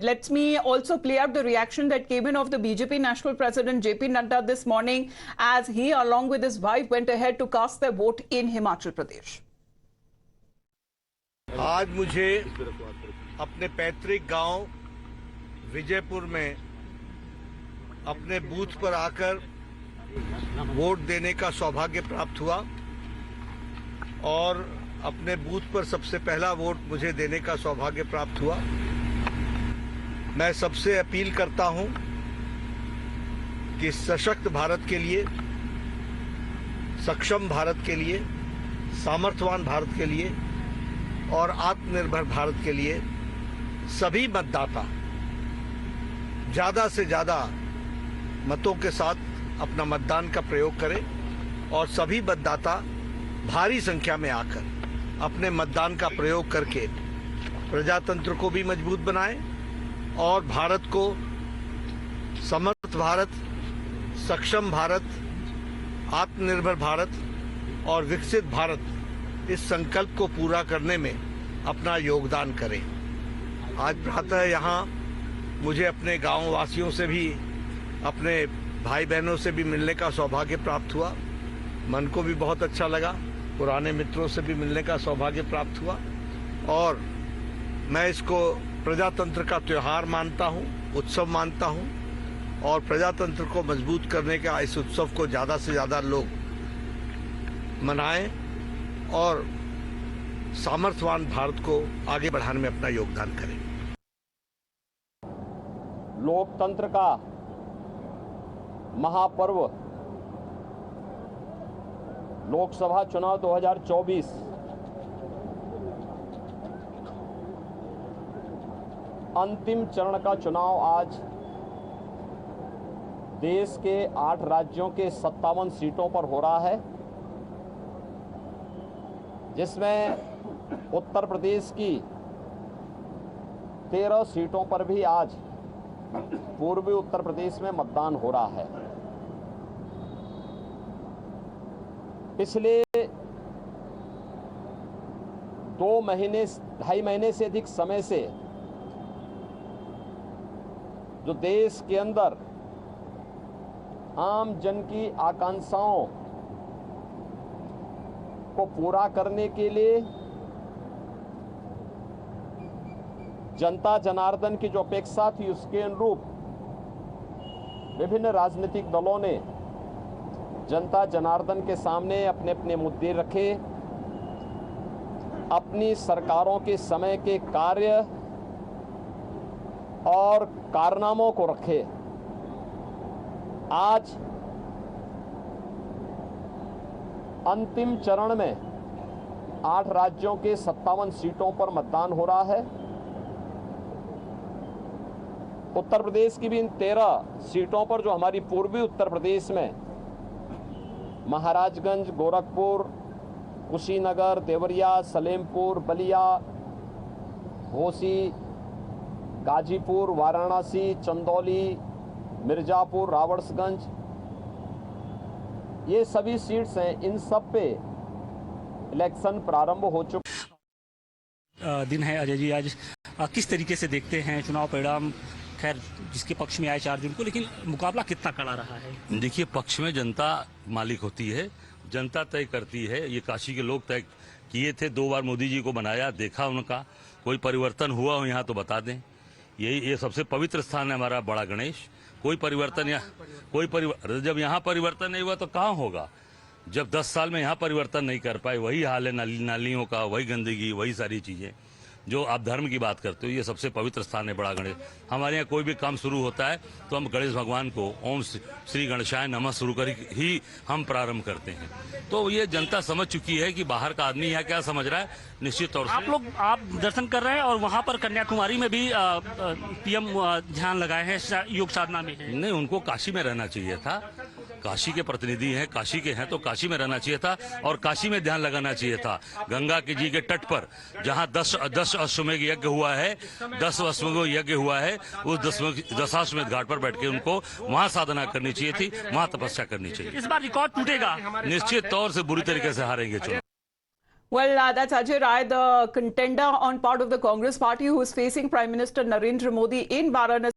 Let me also play out the reaction that came in of the BJP National President JP Nadda this morning as he along with his wife went ahead to cast their vote in Himachal Pradesh. आज मुझे अपने पैतृक गांव विजयपुर में अपने booth पर आकर vote देने का सौभाग्य प्राप्त हुआ और अपने बूथ पर सबसे पहला वोट मुझे देने का सौभाग्य प्राप्त हुआ। मैं सबसे अपील करता हूं कि सशक्त भारत के लिए, सक्षम भारत के लिए, सामर्थ्यवान भारत के लिए और आत्मनिर्भर भारत के लिए सभी मतदाता ज्यादा से ज्यादा मतों के साथ अपना मतदान का प्रयोग करें और सभी मतदाता भारी संख्या में आकर अपने मतदान का प्रयोग करके प्रजातंत्र को भी मजबूत बनाएं और भारत को समर्थ भारत, सक्षम भारत, आत्मनिर्भर भारत और विकसित भारत इस संकल्प को पूरा करने में अपना योगदान करें। आज प्रातः यहाँ मुझे अपने गांव वासियों से भी, अपने भाई बहनों से भी मिलने का सौभाग्य प्राप्त हुआ। मन को भी बहुत अच्छा लगा। पुराने मित्रों से भी मिलने का सौभाग्य प्राप्त हुआ और मैं इसको प्रजातंत्र का त्योहार मानता हूं, उत्सव मानता हूं और प्रजातंत्र को मजबूत करने का इस उत्सव को ज्यादा से ज्यादा लोग मनाएं और सामर्थ्यवान भारत को आगे बढ़ाने में अपना योगदान करें। लोकतंत्र का महापर्व लोकसभा चुनाव 2024 अंतिम चरण का चुनाव आज देश के 8 राज्यों के 57 सीटों पर हो रहा है, जिसमें उत्तर प्रदेश की 13 सीटों पर भी आज पूर्वी उत्तर प्रदेश में मतदान हो रहा है। पिछले 2.5 महीने से अधिक समय से जो देश के अंदर आम जन की आकांक्षाओं को पूरा करने के लिए जनता जनार्दन की जो अपेक्षा थी उसके अनुरूप विभिन्न राजनीतिक दलों ने जनता जनार्दन के सामने अपने अपने मुद्दे रखे, अपनी सरकारों के समय के कार्य और कारनामों को रखे। आज अंतिम चरण में 8 राज्यों के 57 सीटों पर मतदान हो रहा है। उत्तर प्रदेश की भी इन 13 सीटों पर जो हमारी पूर्वी उत्तर प्रदेश में महाराजगंज, गोरखपुर, कुशीनगर, देवरिया, सलेमपुर, बलिया, घोसी, गाजीपुर, वाराणसी, चंदौली, मिर्जापुर, रावड़सगंज, ये सभी सीट्स हैं। इन सब पे इलेक्शन प्रारंभ हो चुका दिन है। अजय जी, आज किस तरीके से देखते हैं चुनाव परिणाम? खैर, जिसके पक्ष में आए 4 जून को, लेकिन मुकाबला कितना कड़ा रहा है? देखिए, पक्ष में जनता मालिक होती है, जनता तय करती है। ये काशी के लोग तय किए थे। 2 बार मोदी जी को बनाया, देखा उनका कोई परिवर्तन हुआ हो यहाँ तो बता दें। ये सबसे पवित्र स्थान है हमारा बड़ा गणेश। कोई परिवर्तन जब यहाँ परिवर्तन नहीं हुआ तो कहाँ होगा? जब 10 साल में यहाँ परिवर्तन नहीं कर पाए, वही हाल है नालियों का, वही गंदगी, वही सारी चीजें। जो आप धर्म की बात करते हो, ये सबसे पवित्र स्थान है बड़ा गणेश। हमारे यहाँ कोई भी काम शुरू होता है तो हम गणेश भगवान को ओम श्री गणेशाय नमः शुरू कर ही हम प्रारंभ करते हैं। तो ये जनता समझ चुकी है कि बाहर का आदमी यहाँ क्या समझ रहा है। निश्चित तौर से आप दर्शन कर रहे हैं और वहाँ पर कन्याकुमारी में भी पीएम ध्यान लगाए हैं, योग साधना में है। नहीं, उनको काशी में रहना चाहिए था। काशी के प्रतिनिधि हैं, काशी के हैं तो काशी में रहना चाहिए था और काशी में ध्यान लगाना चाहिए था। गंगा के जी के तट पर जहां 10 अश्वमेघ यज्ञ हुआ है, 10 अश्वमेघ यज्ञ हुआ है, उस 10 अश्वमेघ घाट पर बैठ के उनको वहां साधना करनी चाहिए थी, वहां तपस्या करनी चाहिए। इस बार रिकॉर्ड टूटेगा। निश्चित तौर से बुरी तरीके से हारेंगे चुनाव। Well, that's Ajay Rai, the contender on part of the Congress party, who is facing Prime Minister Narendra Modi in Varanasi.